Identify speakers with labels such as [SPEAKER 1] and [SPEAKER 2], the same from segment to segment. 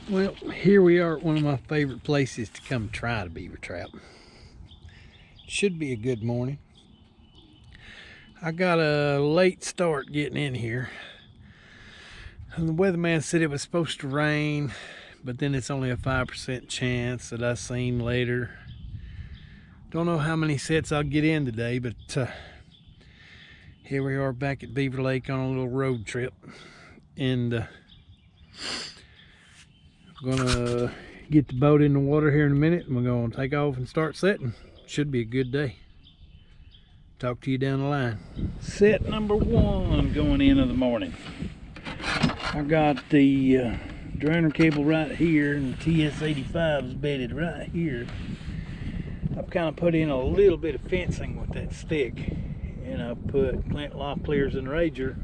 [SPEAKER 1] Well, here we are at one of my favorite places to come try to beaver trap. Should be a good morning. I got a late start getting in here. And the weatherman said it was supposed to rain, but then it's only a 5% chance that I seen later. Don't know how many sets I'll get in today, but here we are back at Beaver Lake on a little road trip. And I'm gonna get the boat in the water here in a minute, and we're gonna take off and start setting. Should be a good day. Talk to you down the line. Set number one going in of the morning. I got the drainer cable right here, and the TS-85 is bedded right here. I've kind of put in a little bit of fencing with that stick, and I put plant lock clears and rager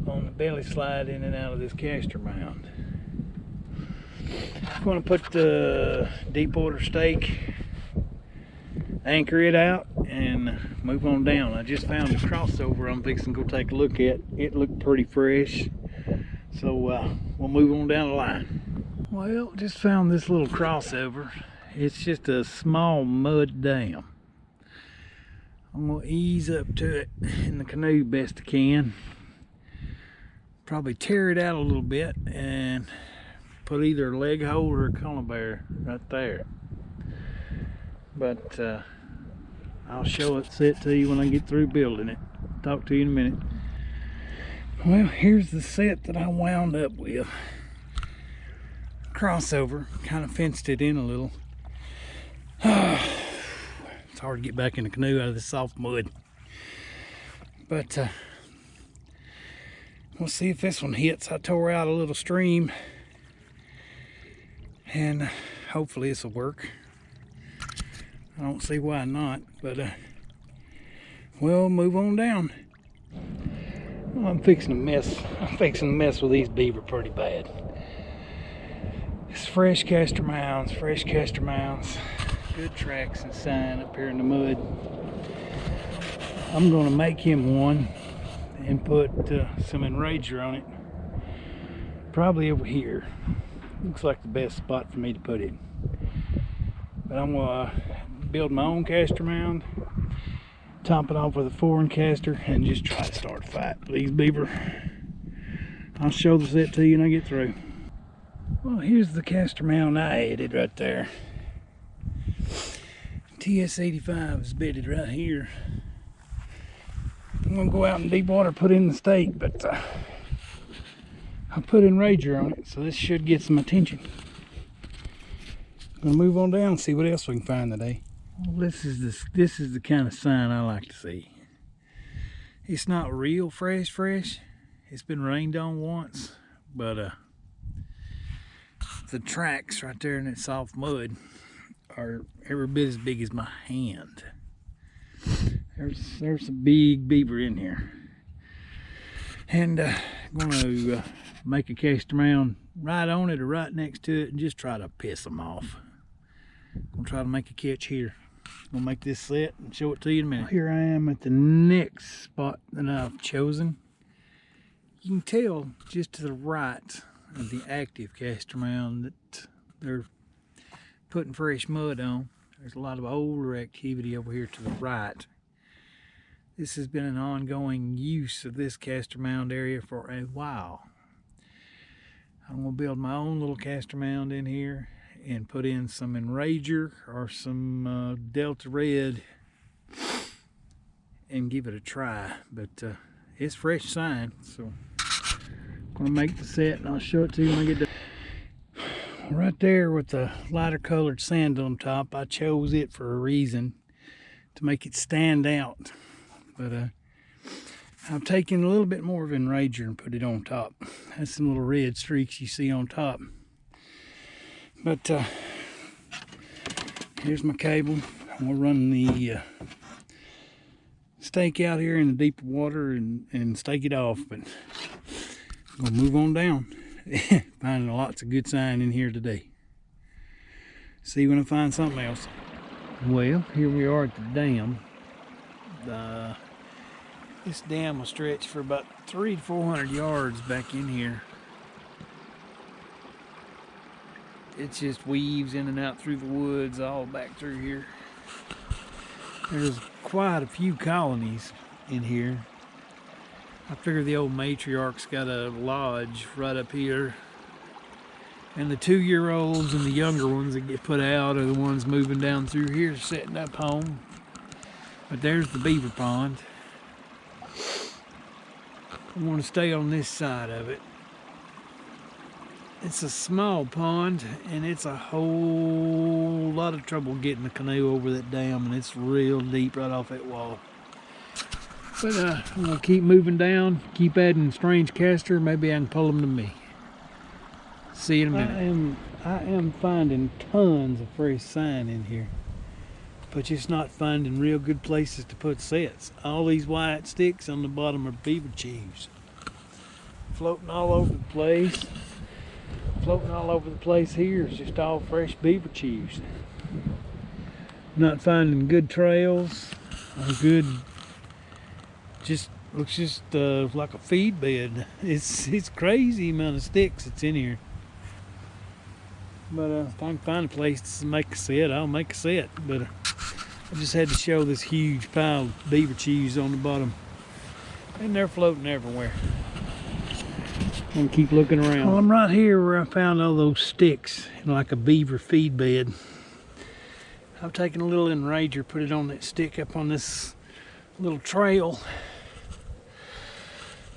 [SPEAKER 1] on the belly slide in and out of this caster mound. I'm going to put the deep water stake, anchor it out, and move on down. I just found a crossover I'm fixing to go take a look at. It looked pretty fresh, so we'll move on down the line. Well, just found this little crossover. It's just a small mud dam. I'm going to ease up to it in the canoe best I can. Probably tear it out a little bit and put either a leg hold or a columbine right there. But I'll show it set to you when I get through building it. Talk to you in a minute. Well, here's the set that I wound up with. Crossover, kind of fenced it in a little. It's hard to get back in the canoe out of this soft mud. But we'll see if this one hits. I tore out a little stream, and hopefully this will work. I don't see why not, but we'll move on down. Well, I'm fixing to mess with these beaver pretty bad. It's fresh caster mounds, good tracks and sign up here in the mud. I'm gonna make him one and put some enrager on it, probably over here. Looks like the best spot for me to put it. But I'm gonna build my own caster mound, top it off with a foreign caster, and just try to start a fight with these beaver. I'll show the set to you when I get through. Well, here's the caster mound I added right there. TS-85 is bedded right here. I'm gonna go out in deep water, put in the stake, but I put enrager on it, so this should get some attention. Gonna move on down and see what else we can find today. Well, this is the kind of sign I like to see. It's not real fresh. It's been rained on once, but the tracks right there in that soft mud are every bit as big as my hand. There's a big beaver in here, and I'm gonna make a caster mound right on it or right next to it and just try to piss them off. I'm gonna try to make a catch here. I'm gonna make this set and show it to you in a minute. Here I am at the next spot that I've chosen. You can tell just to the right of the active caster mound that they're putting fresh mud on. There's a lot of older activity over here to the right. This has been an ongoing use of this caster mound area for a while. I'm gonna build my own little caster mound in here and put in some enrager or some Delta Red and give it a try. But it's fresh sign, so I'm gonna make the set and I'll show it to you when I get done. Right there with the lighter colored sand on top, I chose it for a reason, to make it stand out. But I've taken a little bit more of enrager and put it on top. That's some little red streaks you see on top. But here's my cable. I'm gonna run the stake out here in the deeper water and stake it off. But I'm gonna move on down. Finding lots of good sign in here today. See when I find something else. Well, here we are at the dam. This dam will stretch for about 300 to 400 yards back in here. it just weaves in and out through the woods all back through here. There's quite a few colonies in here. I figure the old matriarch's got a lodge right up here. And the 2-year-olds and the younger ones that get put out are the ones moving down through here, setting up home. But there's the beaver pond. I want to stay on this side of it. It's a small pond, and it's a whole lot of trouble getting the canoe over that dam, and it's real deep right off that wall. But I'm gonna keep moving down, keep adding strange caster. Maybe I can pull them to me. See you in a minute. I am finding tons of fresh sign in here, but just not finding real good places to put sets. All these white sticks on the bottom are beaver chews, floating all over the place. Floating all over the place here is just all fresh beaver chews. Not finding good trails or good. Just looks just like a feed bed. It's crazy amount of sticks that's in here. But if I can find a place to make a set, I'll make a set. But I just had to show this huge pile of beaver chews on the bottom, and they're floating everywhere. I'm gonna keep looking around. Well, I'm right here where I found all those sticks in like a beaver feed bed. I've taken a little enrager, put it on that stick up on this little trail.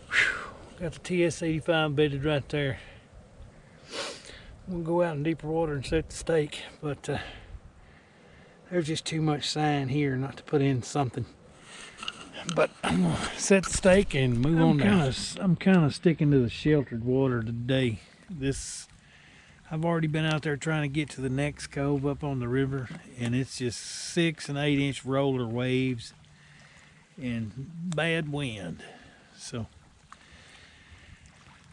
[SPEAKER 1] Whew. Got the TS-85 bedded right there. We'll go out in deeper water and set the stake, but there's just too much sign here not to put in something. But I'm gonna set the stake and move on down. I'm kind of sticking to the sheltered water today. I've already been out there trying to get to the next cove up on the river, and it's just 6 and 8 inch roller waves and bad wind. So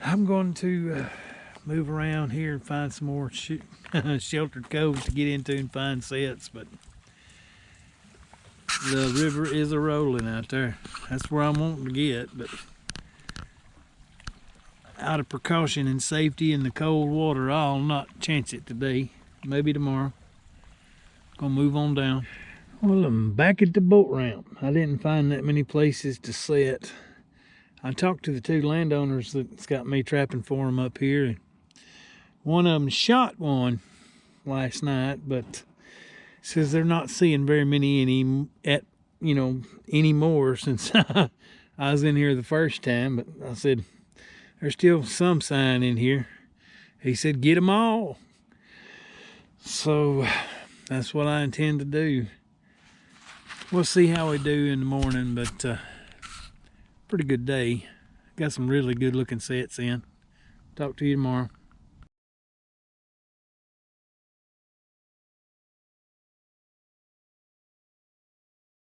[SPEAKER 1] I'm going to move around here and find some more sheltered coves to get into and find sets, but the river is a rolling out there. That's where I'm wanting to get, but out of precaution and safety in the cold water, I'll not chance it today. Maybe tomorrow. Gonna move on down. Well, I'm back at the boat ramp. I didn't find that many places to set. I talked to the 2 landowners that's got me trapping for them up here, and one of them shot one last night, but says they're not seeing very many anymore since I was in here the first time. But I said there's still some sign in here. He said get them all. So that's what I intend to do. We'll see how we do in the morning, but pretty good day. Got some really good looking sets in. Talk to you tomorrow.